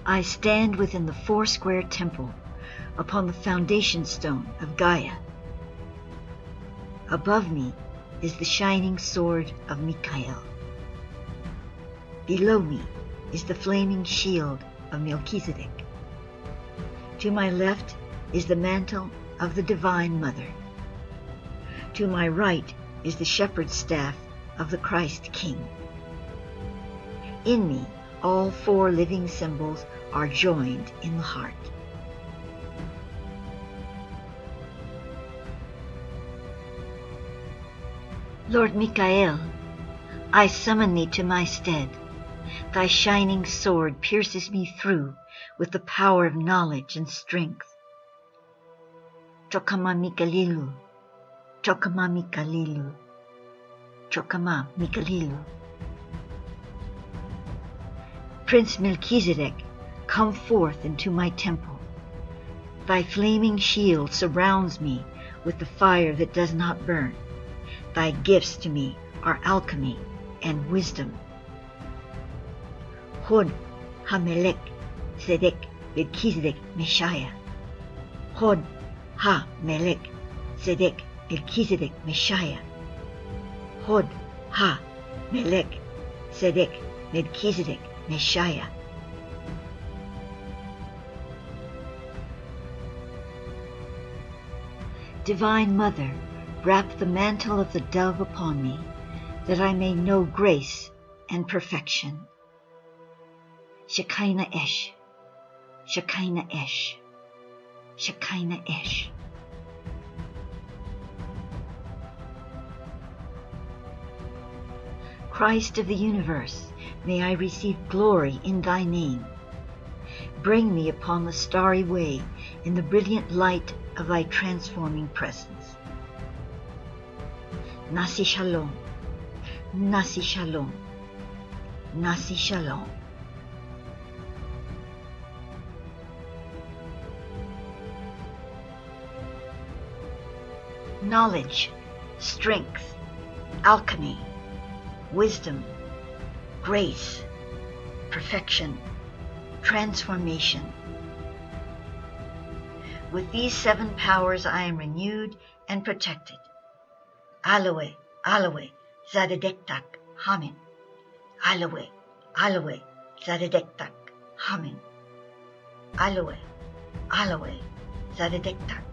I stand within the four-square temple upon the foundation stone of Gaia. Above me is the shining sword of Michael. Below me is the flaming shield of Melchizedek. To my left is the mantle of the Divine Mother. To my right is the shepherd's staff of the Christ King. In me, all four living symbols are joined in the heart. Lord Michael, I summon thee to my stead. Thy shining sword pierces me through with the power of knowledge and strength. Chokama Mikalilu, Chokama Mikalilu, Chokama Mikalilu. Prince Melchizedek, come forth into my temple. Thy flaming shield surrounds me with the fire that does not burn. Thy gifts to me are alchemy and wisdom. Hod HaMelech Zedek Melchizedek Messiah. Hod HaMelech Zedek Melchizedek Messiah. Hod HaMelech Zedek Melchizedek Messiah. Divine Mother, wrap the mantle of the dove upon me, that I may know grace and perfection. Shekinah Esh, Shekinah Esh, Shekinah Esh. Christ of the universe, may I receive glory in thy name. Bring me upon the starry way in the brilliant light of thy transforming presence. Nasi Shalom, Nasi Shalom, Nasi Shalom. Knowledge, strength, alchemy, wisdom, grace, perfection, transformation. With these 7 powers I am renewed and protected. Aloe, aloe, zadedektak, hamin. Aloe, aloe, zadedektak, hamin. Aloe, aloe, zadedektak,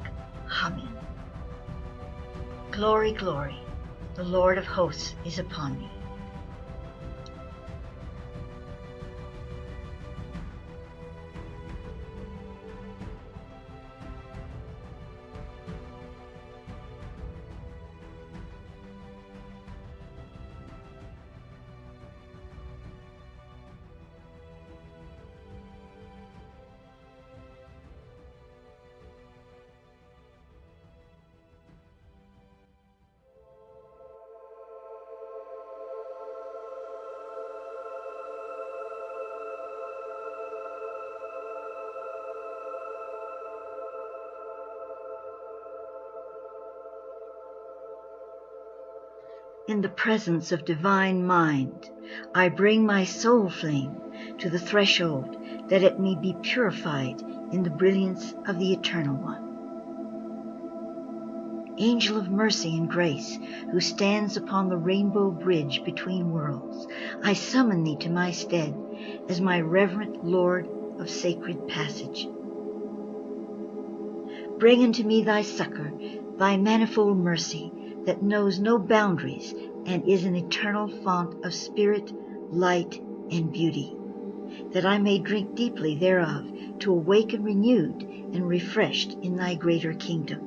hamin. Glory, glory, the Lord of hosts is upon me. In the presence of Divine Mind, I bring my soul flame to the threshold that it may be purified in the brilliance of the Eternal One. Angel of mercy and grace, who stands upon the rainbow bridge between worlds, I summon thee to my stead as my reverent Lord of sacred passage. Bring unto me thy succor, thy manifold mercy, that knows no boundaries and is an eternal fount of spirit, light, and beauty, that I may drink deeply thereof to awaken renewed and refreshed in thy greater kingdom.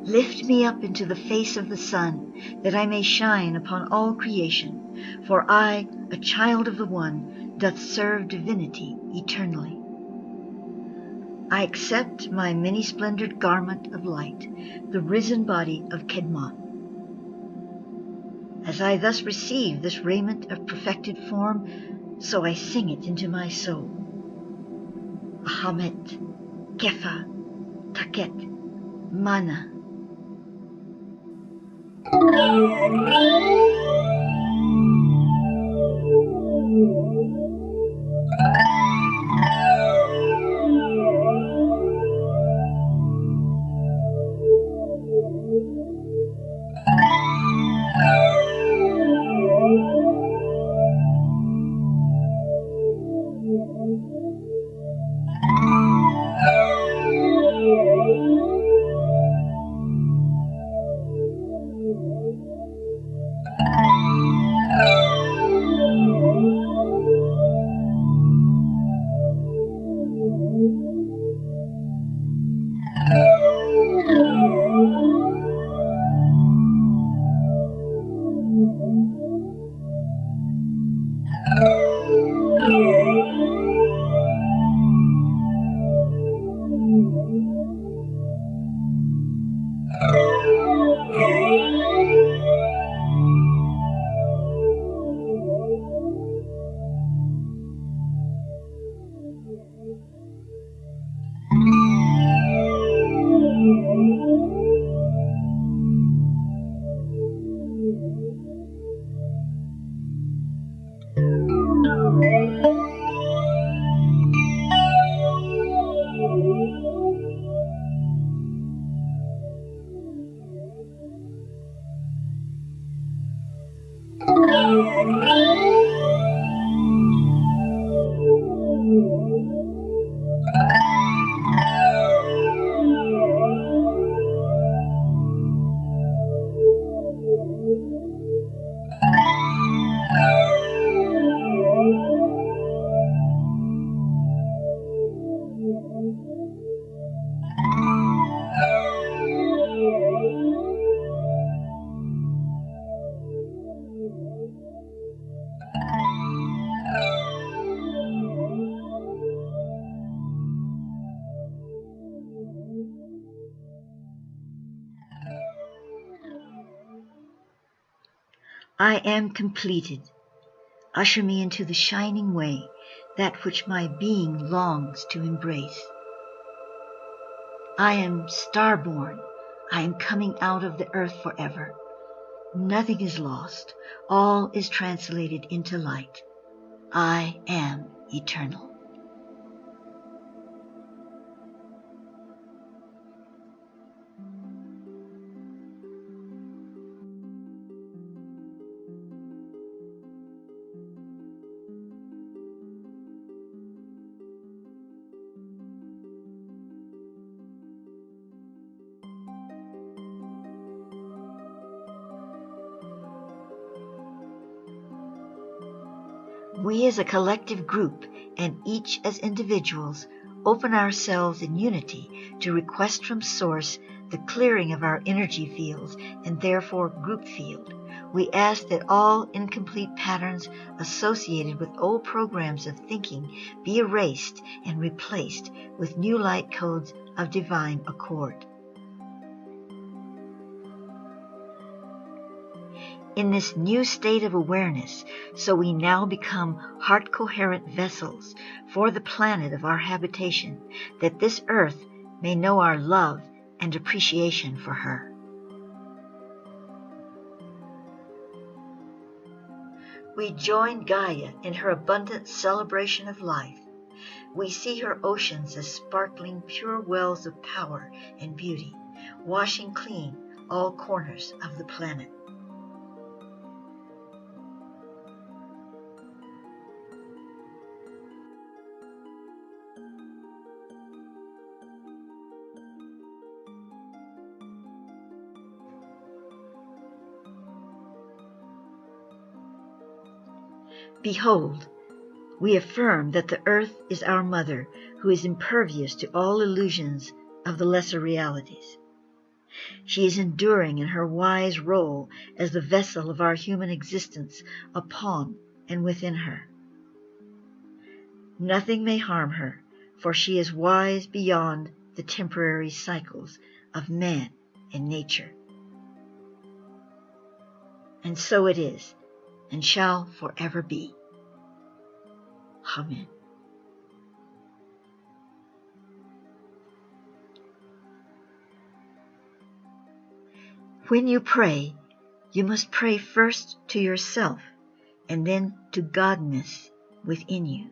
Lift me up into the face of the sun, that I may shine upon all creation, for I, a child of the One, doth serve divinity eternally. I accept my many-splendored garment of light, the risen body of Kedmon. As I thus receive this raiment of perfected form, so I sing it into my soul. Ahamet, Kefa, Taket, Mana. I am completed. Usher me into the shining way, that which my being longs to embrace. I am starborn. I am coming out of the earth forever. Nothing is lost. All is translated into light. I am eternal. We as a collective group and each as individuals open ourselves in unity to request from Source the clearing of our energy fields and therefore group field. We ask that all incomplete patterns associated with old programs of thinking be erased and replaced with new light codes of divine accord. In this new state of awareness, so we now become heart-coherent vessels for the planet of our habitation, that this earth may know our love and appreciation for her. We join Gaia in her abundant celebration of life. We see her oceans as sparkling pure wells of power and beauty, washing clean all corners of the planet. Behold, we affirm that the earth is our mother, who is impervious to all illusions of the lesser realities. She is enduring in her wise role as the vessel of our human existence upon and within her. Nothing may harm her, for she is wise beyond the temporary cycles of man and nature. And so it is, and shall forever be. Amen. When you pray, You must pray first to yourself and then to Godness within you.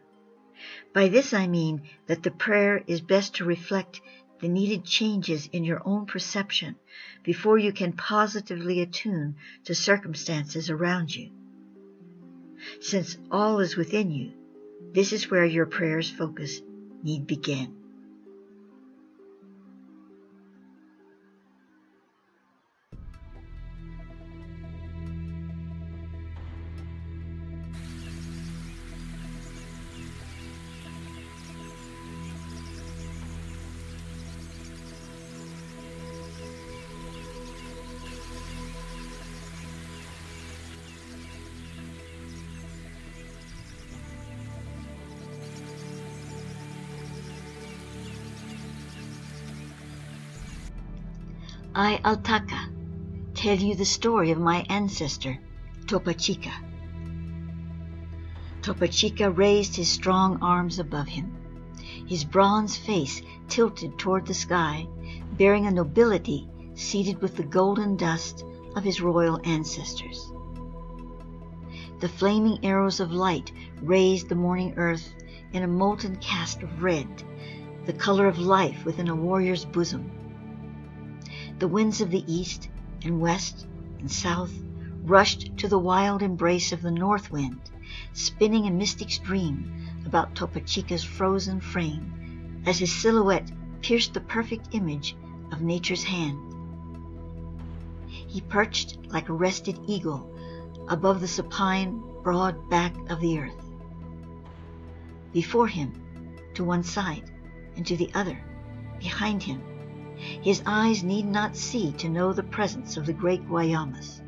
By this I mean that the prayer is best to reflect the needed changes in your own perception before you can positively attune to circumstances around you. Since all is within you, this is where your prayer's focus need begin. I, Altaka, tell you the story of my ancestor, Topachica. Topachica raised his strong arms above him, his bronze face tilted toward the sky, bearing a nobility seated with the golden dust of his royal ancestors. The flaming arrows of light raised the morning earth in a molten cast of red, the color of life within a warrior's bosom. The winds of the east and west and south rushed to the wild embrace of the north wind, spinning a mystic dream about Topachica's frozen frame as his silhouette pierced the perfect image of nature's hand. He perched like a rested eagle above the supine, broad back of the earth. Before him, to one side, and to the other, behind him, his eyes need not see to know the presence of the great Guayamas,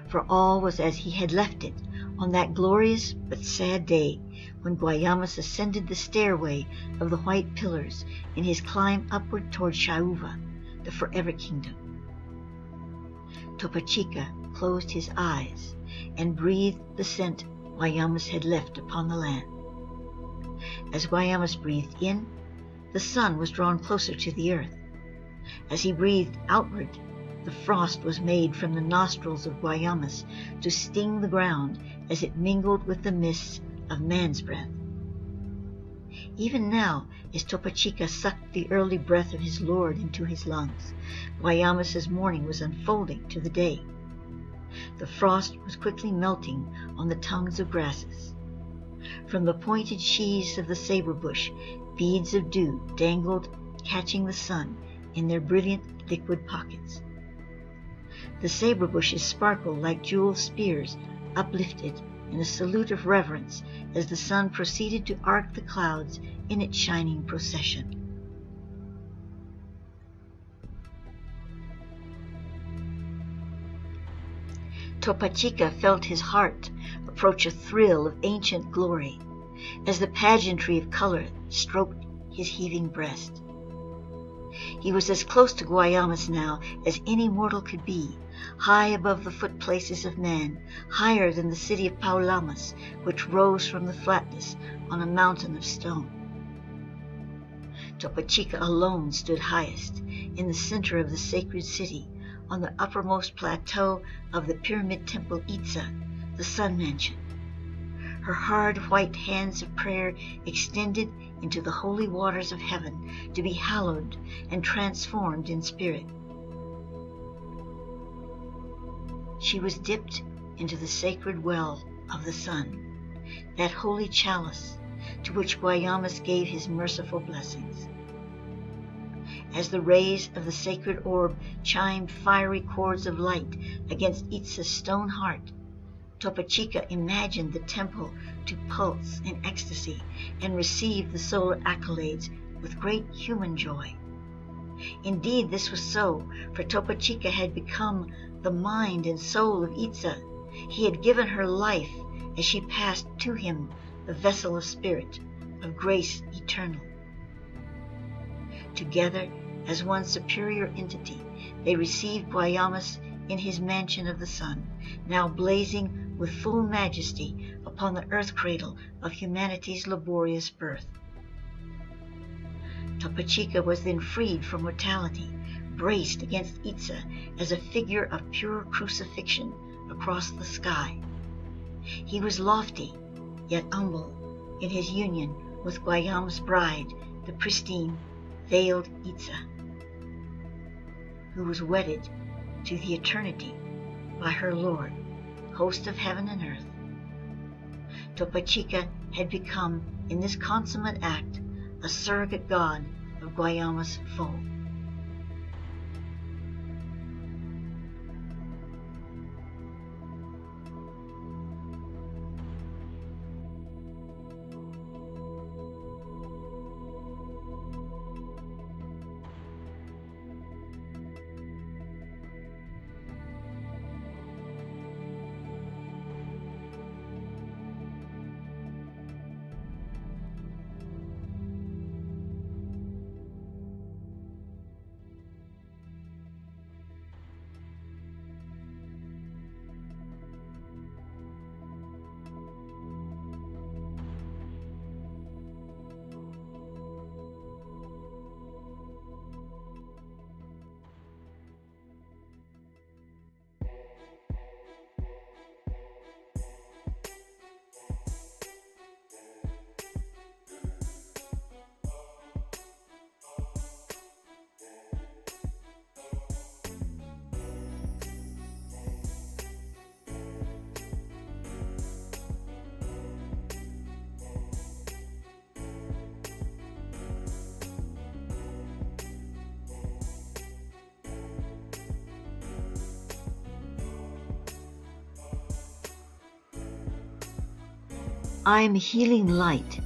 for all was as he had left it on that glorious but sad day when Guayamas ascended the stairway of the white pillars in his climb upward toward Sha'uva, the forever kingdom. Topachica closed his eyes and breathed the scent Guayamas had left upon the land. As Guayamas breathed in, the sun was drawn closer to the earth. As he breathed outward, the frost was made from the nostrils of Guayamas to sting the ground as it mingled with the mists of man's breath. Even now, as Topachica sucked the early breath of his lord into his lungs, Guayamas's morning was unfolding to the day. The frost was quickly melting on the tongues of grasses. From the pointed sheaths of the sabre-bush, beads of dew dangled, catching the sun in their brilliant liquid pockets. The sabre-bushes sparkled like jeweled spears uplifted in a salute of reverence as the sun proceeded to arc the clouds in its shining procession. Topachica felt his heart approach a thrill of ancient glory as the pageantry of color stroked his heaving breast. He was as close to Guayamas now as any mortal could be, high above the footplaces of man, higher than the city of Paulamas, which rose from the flatness on a mountain of stone. Topachica alone stood highest, in the center of the sacred city, on the uppermost plateau of the pyramid temple Itza, the sun mansion. Her hard white hands of prayer extended into the holy waters of heaven to be hallowed and transformed in spirit. She was dipped into the sacred well of the sun, that holy chalice to which Guayamas gave his merciful blessings. As the rays of the sacred orb chimed fiery chords of light against Itza's stone heart, Topachica imagined the temple to pulse in ecstasy and receive the solar accolades with great human joy. Indeed, this was so, for Topachica had become the mind and soul of Itza. He had given her life as she passed to him the vessel of spirit, of grace eternal. Together, as one superior entity, they received Guayamas in his mansion of the sun, now blazing with full majesty upon the earth cradle of humanity's laborious birth. Topachica was then freed from mortality, braced against Itza as a figure of pure crucifixion across the sky. He was lofty, yet humble in his union with Guayama's bride, the pristine, veiled Itza, who was wedded to the eternity by her Lord, host of heaven and earth. Topachica had become, in this consummate act, a surrogate god of Guayama's foe. I am a healing light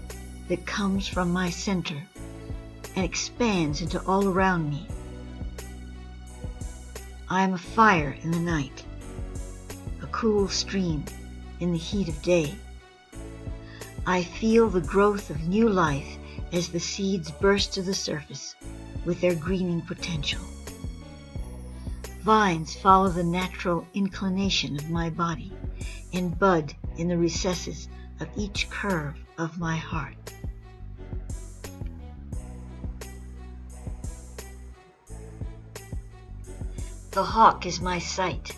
that comes from my center and expands into all around me. I am a fire in the night, a cool stream in the heat of day. I feel the growth of new life as the seeds burst to the surface with their greening potential. Vines follow the natural inclination of my body and bud in the recesses of each curve of my heart. The hawk is my sight,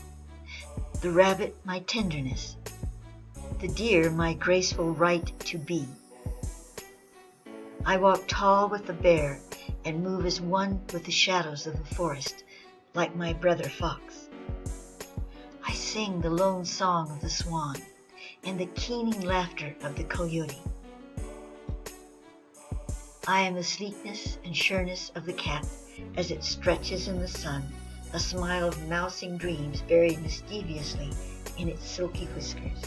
the rabbit my tenderness, the deer my graceful right to be. I walk tall with the bear and move as one with the shadows of the forest, like my brother fox. I sing the lone song of the swan and the keening laughter of the coyote. I am the sleekness and sureness of the cat as it stretches in the sun, a smile of mousing dreams buried mischievously in its silky whiskers.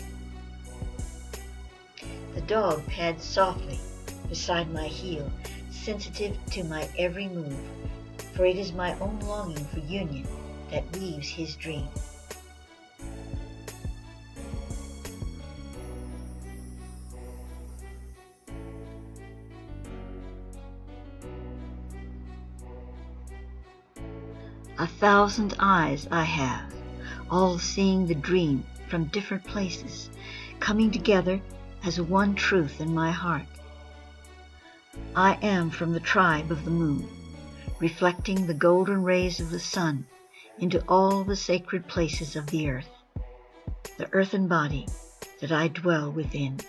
The dog pads softly beside my heel, sensitive to my every move, for it is my own longing for union that weaves his dream. A thousand eyes I have, all seeing the dream from different places, coming together as one truth in my heart. I am from the tribe of the moon, reflecting the golden rays of the sun into all the sacred places of the earthen body that I dwell within.